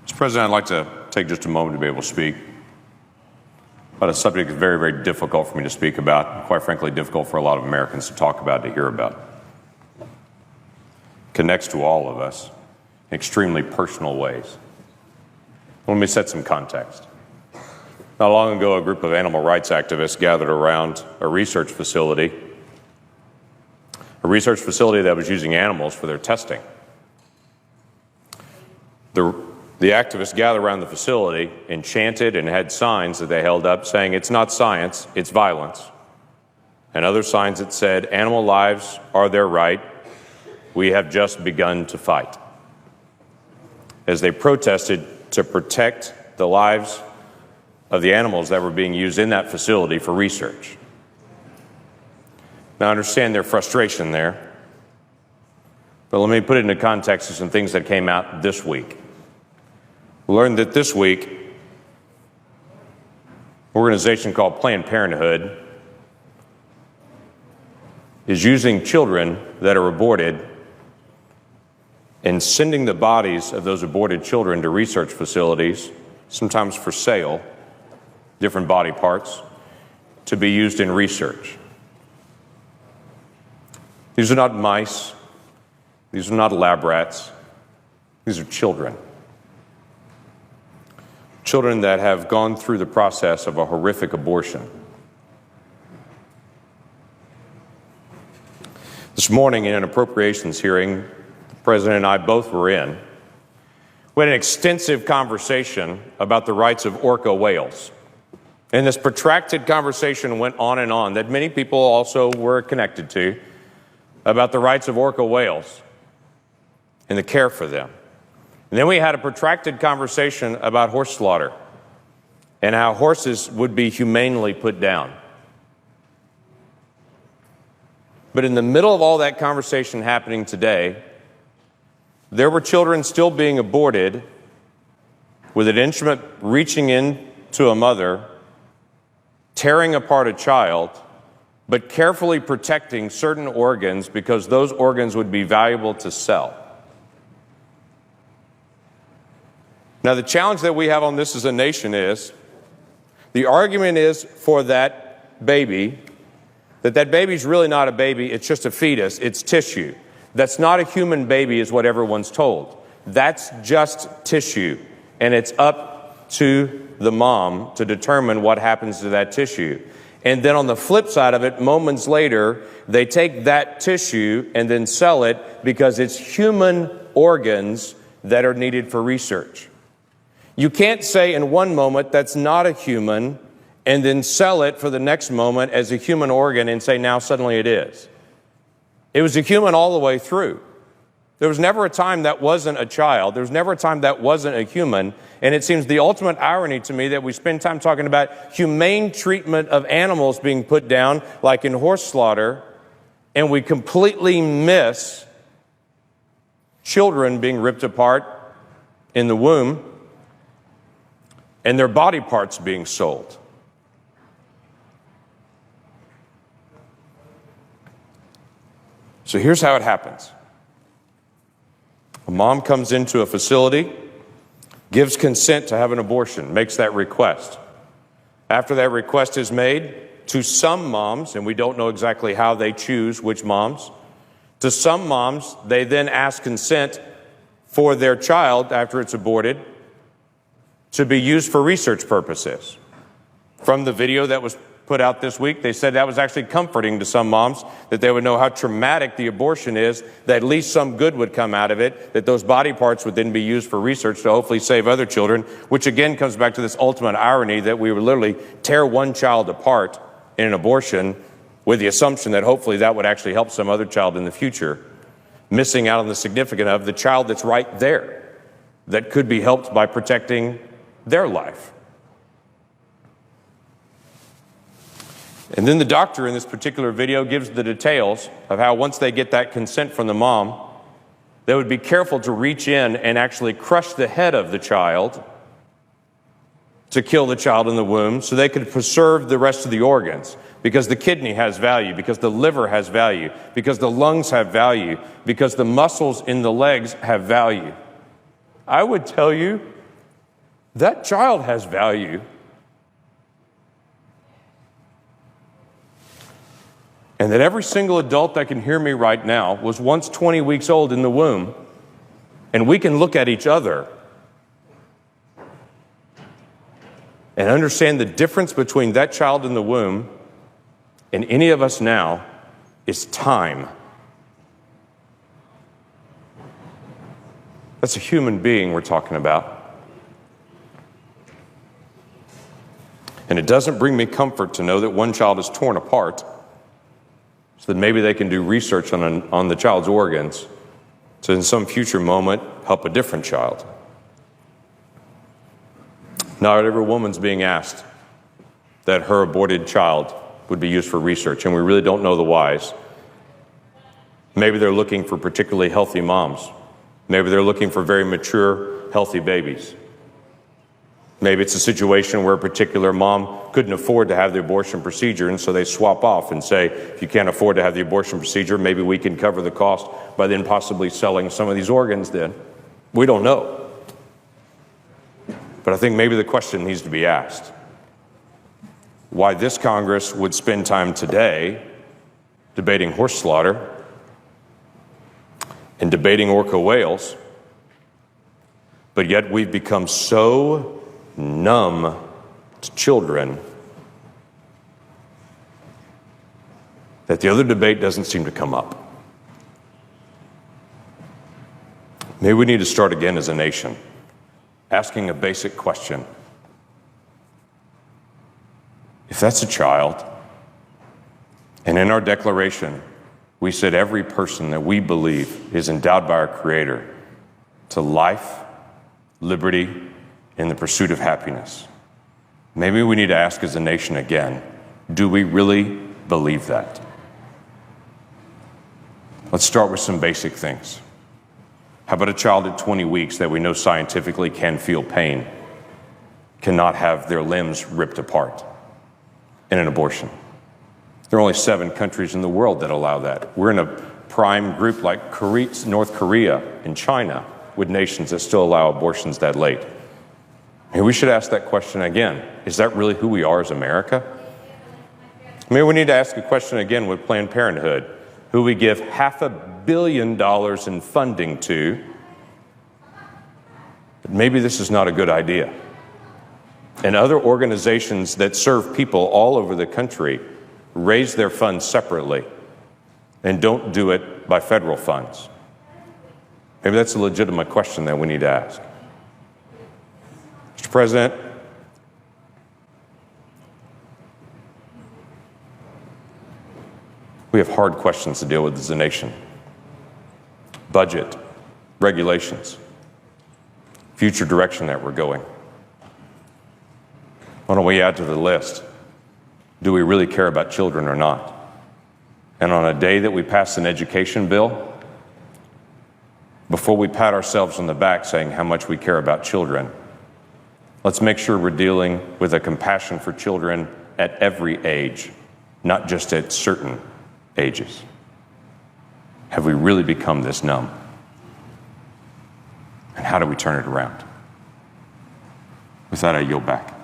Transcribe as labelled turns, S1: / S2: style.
S1: Mr. President, I'd like to take just a moment to be able to speak about a subject that's very, very difficult for me to speak about, and quite frankly, difficult for a lot of Americans to talk about, to hear about. It connects to all of us in extremely personal ways. Let me set some context. Not long ago, a group of animal rights activists gathered around a research facility that was using animals for their testing. The activists gathered around the facility and chanted and had signs that they held up saying, "It's not science, it's violence." And other signs that said, "Animal lives are their right. We have just begun to fight." As they protested to protect the lives of the animals that were being used in that facility for research. Now, I understand their frustration there, but let me put it into context of some things that came out this week. We learned that this week, an organization called Planned Parenthood is using children that are aborted and sending the bodies of those aborted children to research facilities, sometimes for sale, different body parts, to be used in research. These are not mice. These are not lab rats. These are children. Children that have gone through the process of a horrific abortion. This morning in an appropriations hearing, the President and I both were in, we had an extensive conversation about the rights of orca whales. And this protracted conversation went on and on that many people also were connected to about the rights of orca whales and the care for them. And then we had a protracted conversation about horse slaughter and how horses would be humanely put down. But in the middle of all that conversation happening today, there were children still being aborted with an instrument reaching into a mother, tearing apart a child, but carefully protecting certain organs because those organs would be valuable to sell. Now, the challenge that we have on this as a nation is, the argument is for that baby, that baby's really not a baby, it's just a fetus, it's tissue. That's not a human baby is what everyone's told. That's just tissue, and it's up to the mom to determine what happens to that tissue. And then on the flip side of it, moments later, they take that tissue and then sell it because it's human organs that are needed for research. You can't say in one moment that's not a human and then sell it for the next moment as a human organ and say now suddenly it is. It was a human all the way through. There was never a time that wasn't a child. There was never a time that wasn't a human. And it seems the ultimate irony to me that we spend time talking about humane treatment of animals being put down, like in horse slaughter, and we completely miss children being ripped apart in the womb and their body parts being sold. So here's how it happens. A mom comes into a facility, gives consent to have an abortion, makes that request. After that request is made, to some moms, and we don't know exactly how they choose which moms, to some moms, they then ask consent for their child after it's aborted to be used for research purposes. From the video that was put out this week, they said that was actually comforting to some moms, that they would know how traumatic the abortion is, that at least some good would come out of it, that those body parts would then be used for research to hopefully save other children, which again comes back to this ultimate irony that we would literally tear one child apart in an abortion with the assumption that hopefully that would actually help some other child in the future, missing out on the significance of the child that's right there that could be helped by protecting their life. And then the doctor in this particular video gives the details of how once they get that consent from the mom, they would be careful to reach in and actually crush the head of the child to kill the child in the womb so they could preserve the rest of the organs, because the kidney has value, because the liver has value, because the lungs have value, because the muscles in the legs have value. I would tell you that child has value. And that every single adult that can hear me right now was once 20 weeks old in the womb, and we can look at each other and understand the difference between that child in the womb and any of us now is time. That's a human being we're talking about. And it doesn't bring me comfort to know that one child is torn apart, so that maybe they can do research on the child's organs to in some future moment help a different child. Not every woman's being asked that her aborted child would be used for research, and we really don't know the whys. Maybe they're looking for particularly healthy moms. Maybe they're looking for very mature, healthy babies. Maybe it's a situation where a particular mom couldn't afford to have the abortion procedure, and so they swap off and say, if you can't afford to have the abortion procedure, maybe we can cover the cost by then possibly selling some of these organs then. We don't know. But I think maybe the question needs to be asked. Why this Congress would spend time today debating horse slaughter and debating orca whales, but yet we've become so numb to children that the other debate doesn't seem to come up. Maybe we need to start again as a nation, asking a basic question. If that's a child, and in our declaration, we said every person that we believe is endowed by our Creator to life, liberty, and the pursuit of happiness. Maybe we need to ask as a nation again, do we really believe that? Let's start with some basic things. How about a child at 20 weeks that we know scientifically can feel pain, cannot have their limbs ripped apart in an abortion? There are only 7 countries in the world that allow that. We're in a prime group like North Korea and China with nations that still allow abortions that late. And we should ask that question again. Is that really who we are as America? Maybe we need to ask a question again with Planned Parenthood, who we give $500 million in funding to. But maybe this is not a good idea. And other organizations that serve people all over the country raise their funds separately and don't do it by federal funds. Maybe that's a legitimate question that we need to ask. Mr. President, we have hard questions to deal with as a nation. Budget, regulations, future direction that we're going. Why don't we add to the list, do we really care about children or not? And on a day that we pass an education bill, before we pat ourselves on the back saying how much we care about children, let's make sure we're dealing with a compassion for children at every age, not just at certain ages. Have we really become this numb? And how do we turn it around? With that, I yield back.